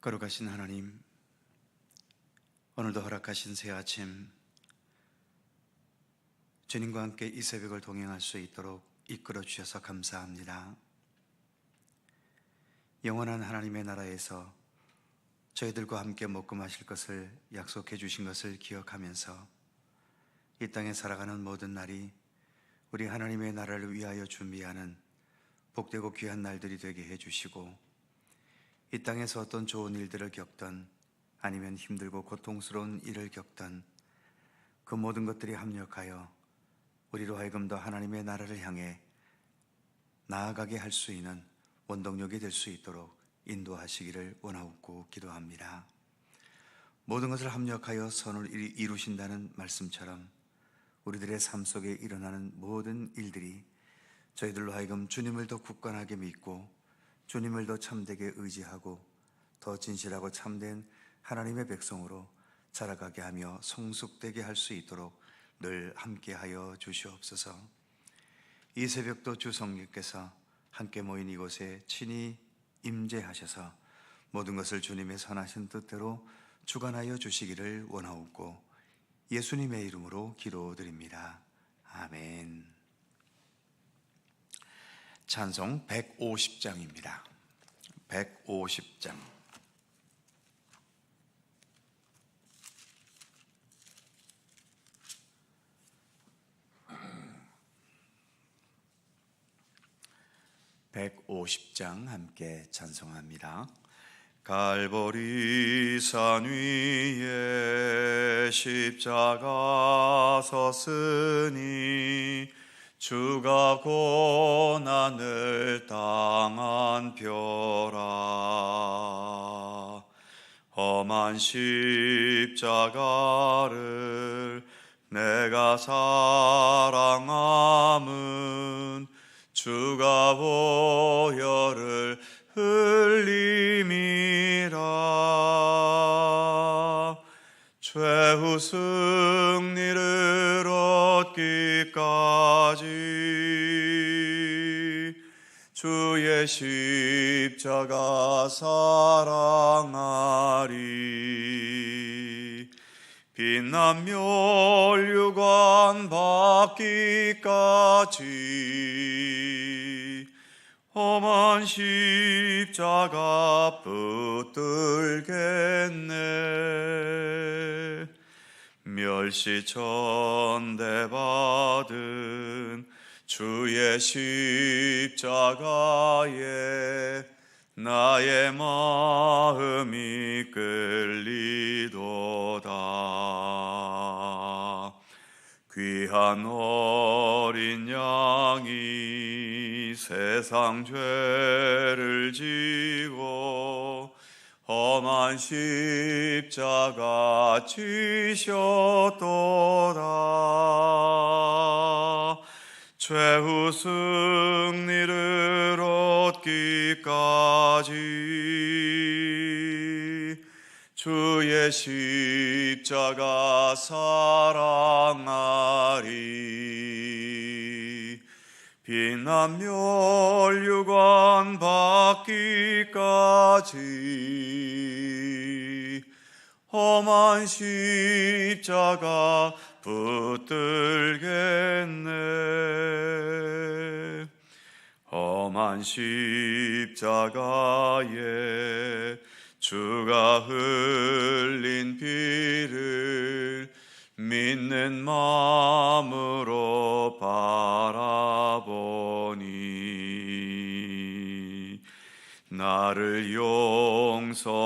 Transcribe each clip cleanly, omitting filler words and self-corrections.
거룩하신 하나님, 오늘도 허락하신 새 아침, 주님과 함께 이 새벽을 동행할 수 있도록 이끌어 주셔서 감사합니다. 영원한 하나님의 나라에서 저희들과 함께 먹고 마실 것을 약속해 주신 것을 기억하면서 이 땅에 살아가는 모든 날이 우리 하나님의 나라를 위하여 준비하는 복되고 귀한 날들이 되게 해주시고, 이 땅에서 어떤 좋은 일들을 겪던, 아니면 힘들고 고통스러운 일을 겪던 그 모든 것들이 합력하여 우리로 하여금 더 하나님의 나라를 향해 나아가게 할 수 있는 원동력이 될 수 있도록 인도하시기를 원하옵고 기도합니다. 모든 것을 합력하여 선을 이루신다는 말씀처럼 우리들의 삶 속에 일어나는 모든 일들이 저희들로 하여금 주님을 더 굳건하게 믿고 주님을 더 참되게 의지하고 더 진실하고 참된 하나님의 백성으로 자라가게 하며 성숙되게 할 수 있도록 늘 함께하여 주시옵소서. 이 새벽도 주 성령께서 함께 모인 이곳에 친히 임재하셔서 모든 것을 주님의 선하신 뜻대로 주관하여 주시기를 원하옵고 예수님의 이름으로 기도드립니다. 아멘. 찬송 150장입니다. 150장. 함께 찬송합니다. 갈보리 산 위에 십자가 섰으니 주가 고난을 당한 벼라. 험한 십자가를 내가 사랑함은 주가 보혈을 흘림이라. 최후 승리를 얻기까지 주의 십자가 사랑하리. 빛난 멸류관 받기까지 험한 십자가 붙들겠네. 멸시천대 받은 주의 십자가에 나의 마음이 끌리도다. 귀한 어린 양이 세상 죄를 지고 험한 십자가 지셨도다. 최후 승리를 얻기까지 주의 십자가 사랑하리. 빛난 멸류관 받기까지 험한 십자가 붙들겠네. 험한 십자가에 주가 흘린 피를 믿는 마음으로 바라보니 나를 용서하고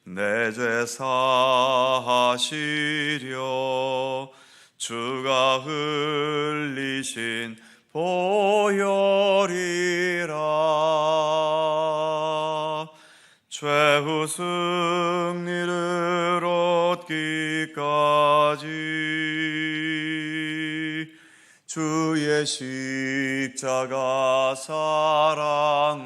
내 죄 사하시려 주가 흘리신 보혈이라. 최후 승리를 얻기까지 주의 십자가 사랑하리.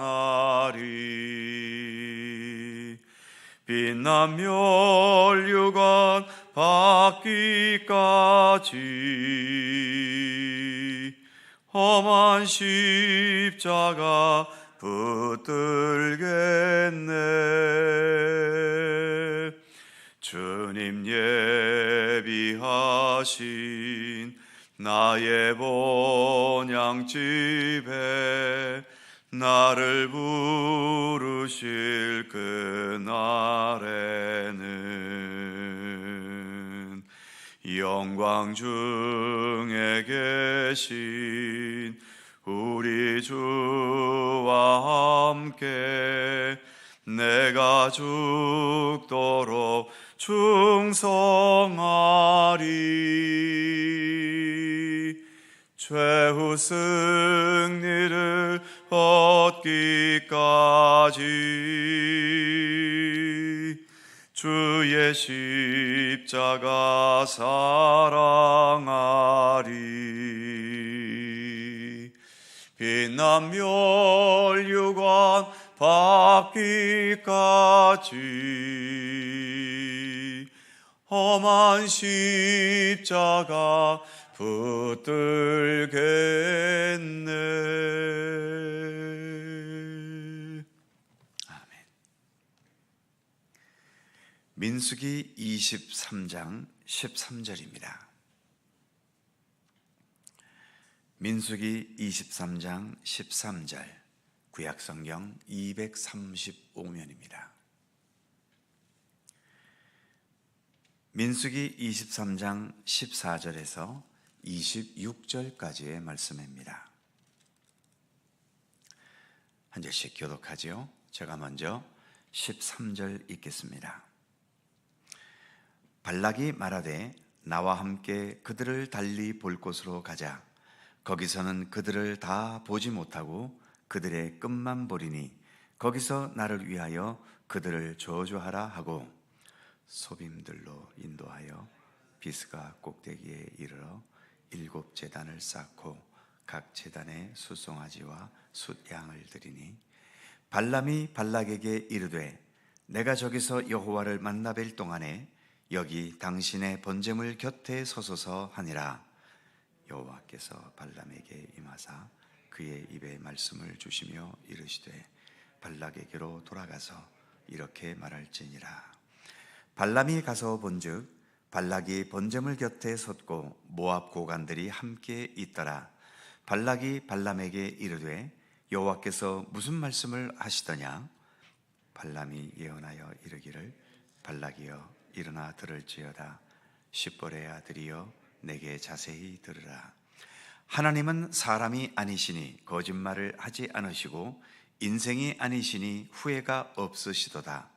빛난 멸류관 받기까지 험한 십자가 붙들겠네. 주님 예비하신 나의 본향집에 나를 부르실 그날에는 영광 중에 계신 우리 주와 함께 내가 죽도록 충성하리. 최후 승리를 얻기까지 주의 십자가 사랑하리. 빛난 멸류관 받기까지 험한 십자가 붙들겠네. 아멘. 민수기 23장 13절입니다. 민수기 23장 13절, 구약성경 235면입니다. 민수기 23장 14절에서 26절까지의 말씀입니다. 한 절씩 교독하지요. 제가 먼저 13절 읽겠습니다. 발락이 말하되 나와 함께 그들을 달리 볼 곳으로 가자. 거기서는 그들을 다 보지 못하고 그들의 끝만 보리니 거기서 나를 위하여 그들을 저주하라 하고 소빔들로 인도하여 비스가 꼭대기에 이르러 7 제단을 쌓고 각 제단에 숫송아지와 숫양을 드리니 발람이 발락에게 이르되 내가 저기서 여호와를 만나 뵐 동안에 여기 당신의 번제물 곁에 서소서 하니라. 여호와께서 발람에게 임하사 그의 입에 말씀을 주시며 이르시되 발락에게로 돌아가서 이렇게 말할지니라. 발람이 가서 본즉 발락이 번제물 곁에 섰고 모압 고관들이 함께 있더라. 발락이 발람에게 이르되 여호와께서 무슨 말씀을 하시더냐? 발람이 예언하여 이르기를 발락이여 일어나 들을지어다. 십볼의 아들이여 내게 자세히 들으라. 하나님은 사람이 아니시니 거짓말을 하지 않으시고 인생이 아니시니 후회가 없으시도다.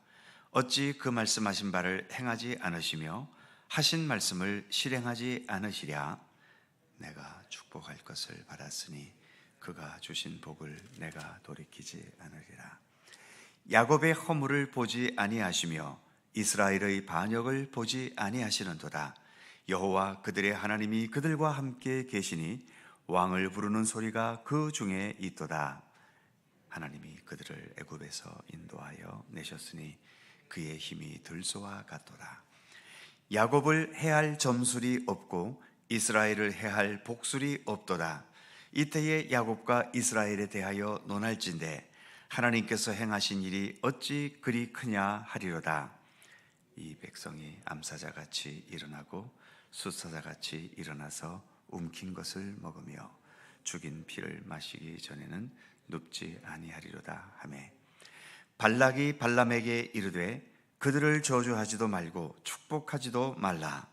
어찌 그 말씀하신 바를 행하지 않으시며 하신 말씀을 실행하지 않으시랴? 내가 축복할 것을 받았으니 그가 주신 복을 내가 돌이키지 않으리라. 야곱의 허물을 보지 아니하시며 이스라엘의 반역을 보지 아니하시는도다. 여호와 그들의 하나님이 그들과 함께 계시니 왕을 부르는 소리가 그 중에 있도다. 하나님이 그들을 애굽에서 인도하여 내셨으니 그의 힘이 들소와 같도다. 야곱을 해할 점술이 없고 이스라엘을 해할 복술이 없도다. 이때에 야곱과 이스라엘에 대하여 논할진대 하나님께서 행하신 일이 어찌 그리 크냐 하리로다. 이 백성이 암사자같이 일어나고 숫사자같이 일어나서 움킨 것을 먹으며 죽인 피를 마시기 전에는 눕지 아니하리로다 하매 발락이 발람에게 이르되 그들을 저주하지도 말고 축복하지도 말라.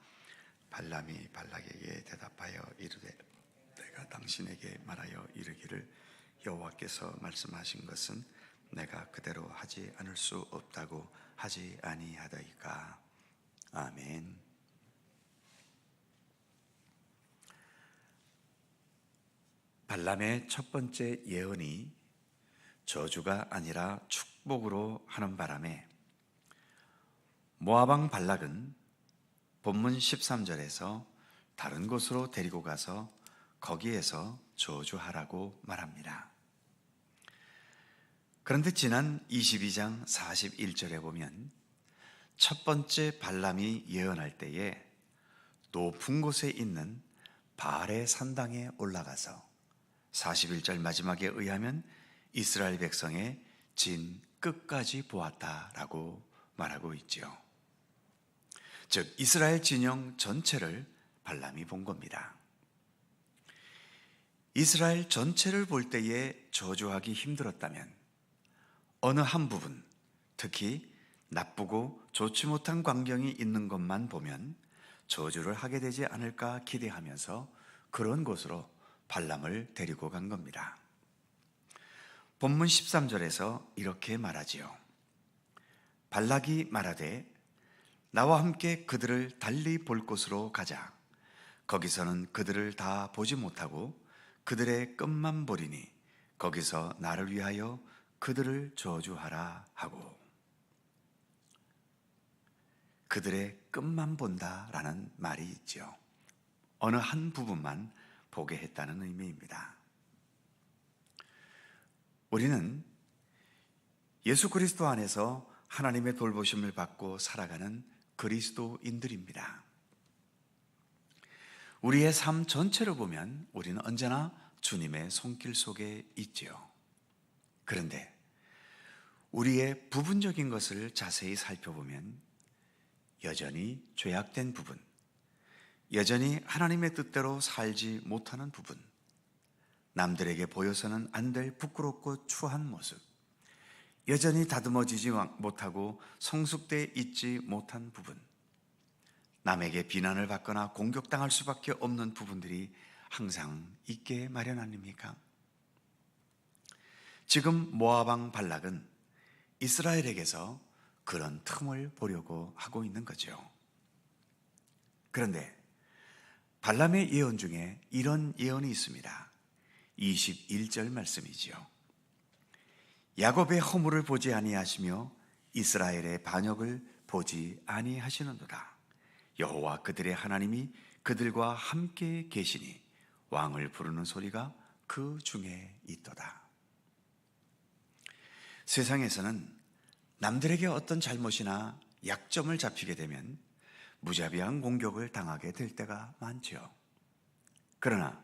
발람이 발락에게 대답하여 이르되 내가 당신에게 말하여 이르기를 여호와께서 말씀하신 것은 내가 그대로 하지 않을 수 없다고 하지 아니하다이까. 아멘. 발람의 첫 번째 예언이 저주가 아니라 축복으로 하는 바람에 모압 왕 발락은 본문 13절에서 다른 곳으로 데리고 가서 거기에서 저주하라고 말합니다. 그런데 지난 22장 41절에 보면 첫 번째 발람이 예언할 때에 높은 곳에 있는 바알의 산당에 올라가서 41절 마지막에 의하면 이스라엘 백성의 진 끝까지 보았다라고 말하고 있지요. 즉 이스라엘 진영 전체를 발람이 본 겁니다. 이스라엘 전체를 볼 때에 저주하기 힘들었다면 어느 한 부분, 특히 나쁘고 좋지 못한 광경이 있는 것만 보면 저주를 하게 되지 않을까 기대하면서 그런 곳으로 발람을 데리고 간 겁니다. 본문 13절에서 이렇게 말하지요. 발락이 말하되 나와 함께 그들을 달리 볼 곳으로 가자. 거기서는 그들을 다 보지 못하고 그들의 끝만 보리니 거기서 나를 위하여 그들을 저주하라 하고, 그들의 끝만 본다라는 말이 있죠. 어느 한 부분만 보게 했다는 의미입니다. 우리는 예수 그리스도 안에서 하나님의 돌보심을 받고 살아가는 그리스도인들입니다. 우리의 삶 전체를 보면 우리는 언제나 주님의 손길 속에 있지요. 그런데 우리의 부분적인 것을 자세히 살펴보면 여전히 죄악된 부분, 여전히 하나님의 뜻대로 살지 못하는 부분, 남들에게 보여서는 안 될 부끄럽고 추한 모습, 여전히 다듬어지지 못하고 성숙되어 있지 못한 부분, 남에게 비난을 받거나 공격당할 수밖에 없는 부분들이 항상 있게 마련 아닙니까? 지금 모압 왕 발락은 이스라엘에게서 그런 틈을 보려고 하고 있는 거죠. 그런데 발람의 예언 중에 이런 예언이 있습니다. 21절 말씀이지요. 야곱의 허물을 보지 아니하시며 이스라엘의 반역을 보지 아니하시는도다. 여호와 그들의 하나님이 그들과 함께 계시니 왕을 부르는 소리가 그 중에 있도다. 세상에서는 남들에게 어떤 잘못이나 약점을 잡히게 되면 무자비한 공격을 당하게 될 때가 많죠. 그러나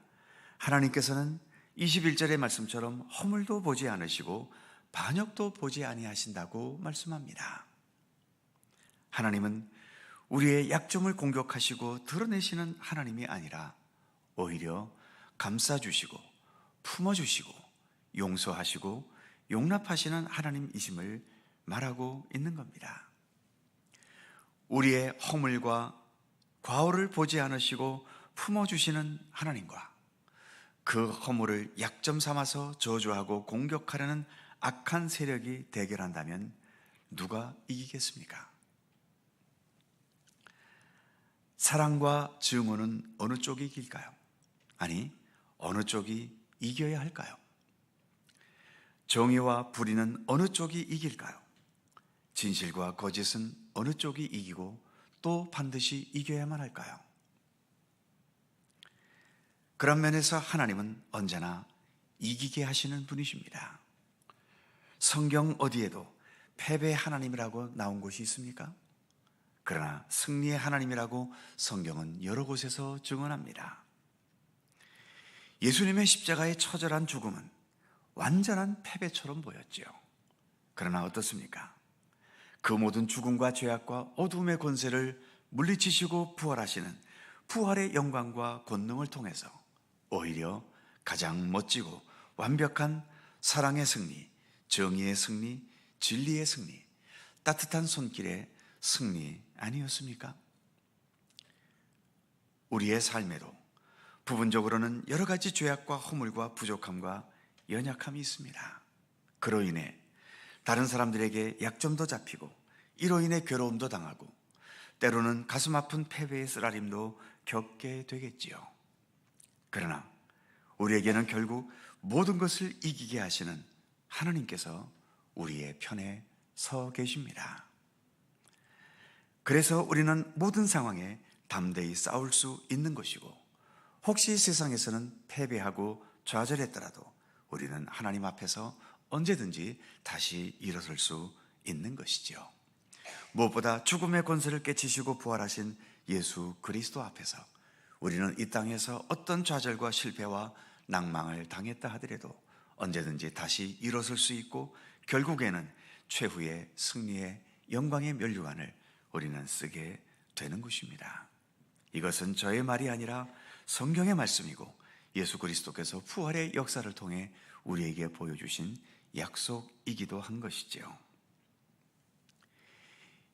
하나님께서는 21절의 말씀처럼 허물도 보지 않으시고 반역도 보지 아니하신다고 말씀합니다. 하나님은 우리의 약점을 공격하시고 드러내시는 하나님이 아니라 오히려 감싸주시고 품어주시고 용서하시고 용납하시는 하나님이심을 말하고 있는 겁니다. 우리의 허물과 과오를 보지 않으시고 품어주시는 하나님과 그 허물을 약점 삼아서 저주하고 공격하려는 악한 세력이 대결한다면 누가 이기겠습니까? 사랑과 증오는 어느 쪽이 이길까요? 아니, 어느 쪽이 이겨야 할까요? 정의와 불의는 어느 쪽이 이길까요? 진실과 거짓은 어느 쪽이 이기고 또 반드시 이겨야만 할까요? 그런 면에서 하나님은 언제나 이기게 하시는 분이십니다. 성경 어디에도 패배의 하나님이라고 나온 곳이 있습니까? 그러나 승리의 하나님이라고 성경은 여러 곳에서 증언합니다. 예수님의 십자가의 처절한 죽음은 완전한 패배처럼 보였지요. 그러나 어떻습니까? 그 모든 죽음과 죄악과 어둠의 권세를 물리치시고 부활하시는 부활의 영광과 권능을 통해서 오히려 가장 멋지고 완벽한 사랑의 승리, 정의의 승리, 진리의 승리, 따뜻한 손길의 승리 아니었습니까? 우리의 삶에도 부분적으로는 여러 가지 죄악과 허물과 부족함과 연약함이 있습니다. 그로 인해 다른 사람들에게 약점도 잡히고 이로 인해 괴로움도 당하고 때로는 가슴 아픈 패배의 쓰라림도 겪게 되겠지요. 그러나 우리에게는 결국 모든 것을 이기게 하시는 하나님께서 우리의 편에 서 계십니다. 그래서 우리는 모든 상황에 담대히 싸울 수 있는 것이고, 혹시 세상에서는 패배하고 좌절했더라도 우리는 하나님 앞에서 언제든지 다시 일어설 수 있는 것이지요. 무엇보다 죽음의 권세를 깨치시고 부활하신 예수 그리스도 앞에서 우리는 이 땅에서 어떤 좌절과 실패와 낭망을 당했다 하더라도 언제든지 다시 일어설 수 있고 결국에는 최후의 승리의 영광의 면류관을 우리는 쓰게 되는 것입니다. 이것은 저의 말이 아니라 성경의 말씀이고 예수 그리스도께서 부활의 역사를 통해 우리에게 보여주신 약속이기도 한 것이지요.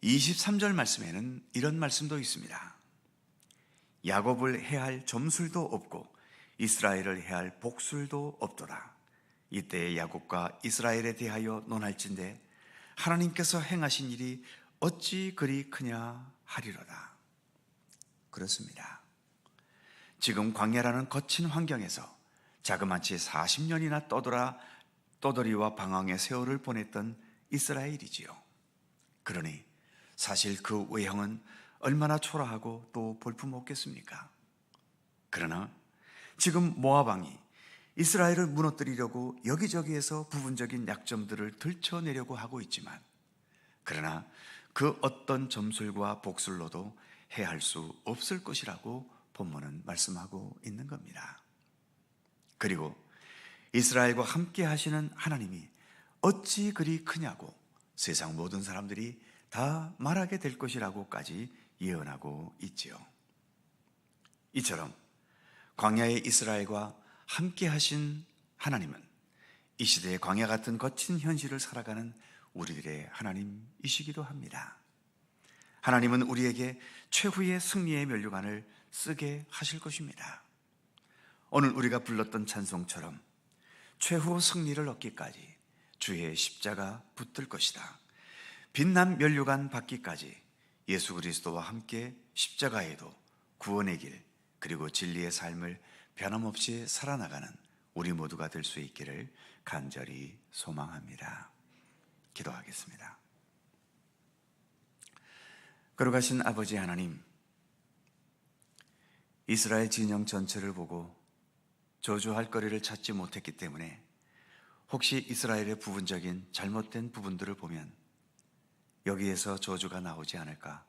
23절 말씀에는 이런 말씀도 있습니다. 야곱을 해할 점술도 없고 이스라엘을 해할 복술도 없도다. 이때에 야곱과 이스라엘에 대하여 논할진대 하나님께서 행하신 일이 어찌 그리 크냐 하리로다. 그렇습니다. 지금 광야라는 거친 환경에서 자그마치 40년이나 떠돌이와 방황의 세월을 보냈던 이스라엘이지요. 그러니 사실 그 외형은 얼마나 초라하고 또 볼품없겠습니까? 그러나 지금 모압 왕이 이스라엘을 무너뜨리려고 여기저기에서 부분적인 약점들을 들춰내려고 하고 있지만, 그러나 그 어떤 점술과 복술로도 해할 수 없을 것이라고 본문은 말씀하고 있는 겁니다. 그리고 이스라엘과 함께 하시는 하나님이 어찌 그리 크냐고 세상 모든 사람들이 다 말하게 될 것이라고까지 예언하고 있지요. 이처럼 광야의 이스라엘과 함께 하신 하나님은 이 시대의 광야 같은 거친 현실을 살아가는 우리들의 하나님이시기도 합니다. 하나님은 우리에게 최후의 승리의 면류관을 쓰게 하실 것입니다. 오늘 우리가 불렀던 찬송처럼 최후 승리를 얻기까지 주의 십자가 붙들 것이다. 빛난 면류관 받기까지 예수 그리스도와 함께 십자가에도 구원의 길 그리고 진리의 삶을 변함없이 살아나가는 우리 모두가 될 수 있기를 간절히 소망합니다. 기도하겠습니다. 거룩하신 아버지 하나님, 이스라엘 진영 전체를 보고 저주할 거리를 찾지 못했기 때문에 혹시 이스라엘의 부분적인 잘못된 부분들을 보면 여기에서 저주가 나오지 않을까?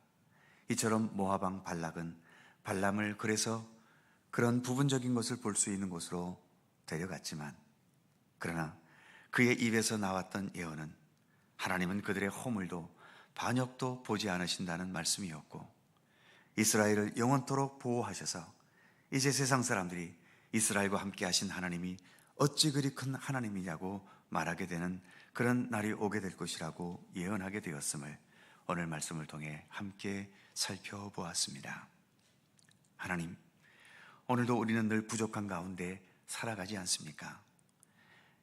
이처럼 모압 왕 발락은 발람을 그래서 그런 부분적인 것을 볼 수 있는 곳으로 데려갔지만, 그러나 그의 입에서 나왔던 예언은 하나님은 그들의 허물도 반역도 보지 않으신다는 말씀이었고, 이스라엘을 영원토록 보호하셔서 이제 세상 사람들이 이스라엘과 함께 하신 하나님이 어찌 그리 큰 하나님이냐고 말하게 되는 그런 날이 오게 될 것이라고 예언하게 되었음을 오늘 말씀을 통해 함께 살펴보았습니다. 하나님, 오늘도 우리는 늘 부족한 가운데 살아가지 않습니까?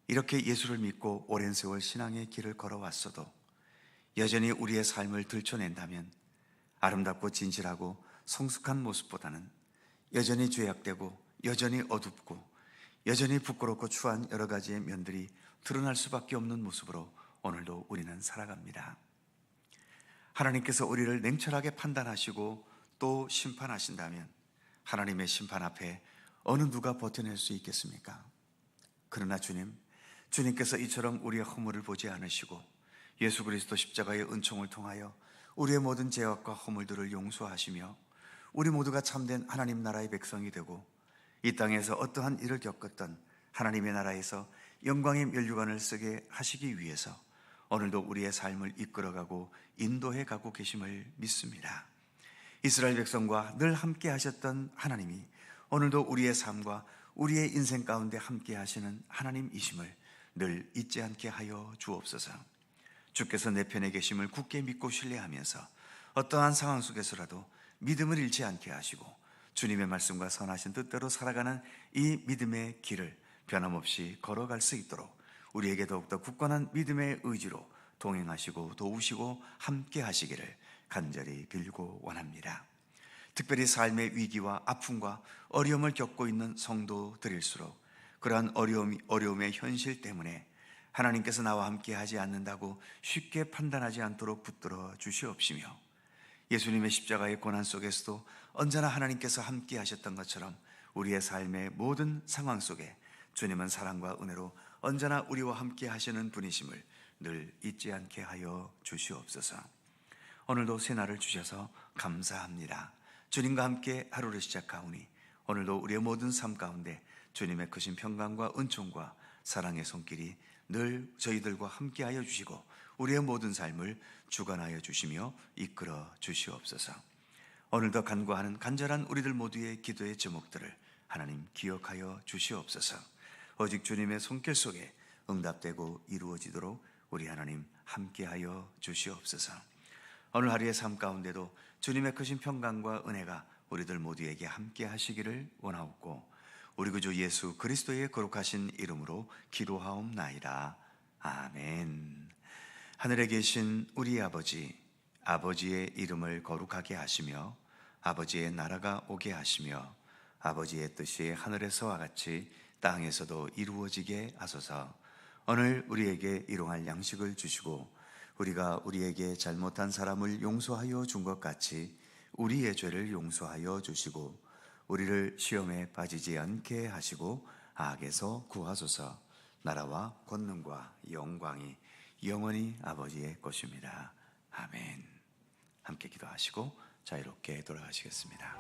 이렇게 예수를 믿고 오랜 세월 신앙의 길을 걸어왔어도 여전히 우리의 삶을 들춰낸다면 아름답고 진실하고 성숙한 모습보다는 여전히 죄악되고 여전히 어둡고 여전히 부끄럽고 추한 여러 가지의 면들이 드러날 수밖에 없는 모습으로 오늘도 우리는 살아갑니다. 하나님께서 우리를 냉철하게 판단하시고 또 심판하신다면 하나님의 심판 앞에 어느 누가 버텨낼 수 있겠습니까? 그러나 주님께서 이처럼 우리의 허물을 보지 않으시고 예수 그리스도 십자가의 은총을 통하여 우리의 모든 죄악과 허물들을 용서하시며 우리 모두가 참된 하나님 나라의 백성이 되고 이 땅에서 어떠한 일을 겪었던 하나님의 나라에서 영광의 면류관을 쓰게 하시기 위해서 오늘도 우리의 삶을 이끌어가고 인도해 가고 계심을 믿습니다. 이스라엘 백성과 늘 함께 하셨던 하나님이 오늘도 우리의 삶과 우리의 인생 가운데 함께 하시는 하나님이심을 늘 잊지 않게 하여 주옵소서. 주께서 내 편에 계심을 굳게 믿고 신뢰하면서 어떠한 상황 속에서라도 믿음을 잃지 않게 하시고 주님의 말씀과 선하신 뜻대로 살아가는 이 믿음의 길을 변함없이 걸어갈 수 있도록 우리에게 더욱더 굳건한 믿음의 의지로 동행하시고 도우시고 함께 하시기를 간절히 빌고 원합니다. 특별히 삶의 위기와 아픔과 어려움을 겪고 있는 성도들일수록 그러한 어려움의 현실 때문에 하나님께서 나와 함께 하지 않는다고 쉽게 판단하지 않도록 붙들어 주시옵시며 예수님의 십자가의 고난 속에서도 언제나 하나님께서 함께 하셨던 것처럼 우리의 삶의 모든 상황 속에 주님은 사랑과 은혜로 언제나 우리와 함께 하시는 분이심을 늘 잊지 않게 하여 주시옵소서. 오늘도 새날을 주셔서 감사합니다. 주님과 함께 하루를 시작하오니 오늘도 우리의 모든 삶 가운데 주님의 크신 평강과 은총과 사랑의 손길이 늘 저희들과 함께하여 주시고 우리의 모든 삶을 주관하여 주시며 이끌어 주시옵소서. 오늘도 간구하는 간절한 우리들 모두의 기도의 제목들을 하나님 기억하여 주시옵소서. 오직 주님의 손길 속에 응답되고 이루어지도록 우리 하나님 함께하여 주시옵소서. 오늘 하루의 삶 가운데도 주님의 크신 평강과 은혜가 우리들 모두에게 함께 하시기를 원하옵고 우리 구주 예수 그리스도의 거룩하신 이름으로 기도하옵나이다. 아멘. 하늘에 계신 우리 아버지, 아버지의 이름을 거룩하게 하시며 아버지의 나라가 오게 하시며 아버지의 뜻이 하늘에서와 같이 땅에서도 이루어지게 하소서. 오늘 우리에게 일용할 양식을 주시고 우리가 우리에게 잘못한 사람을 용서하여 준 것 같이 우리의 죄를 용서하여 주시고 우리를 시험에 빠지지 않게 하시고 악에서 구하소서. 나라와 권능과 영광이 영원히 아버지의 것입니다. 아멘. 함께 기도하시고 자유롭게 돌아가시겠습니다.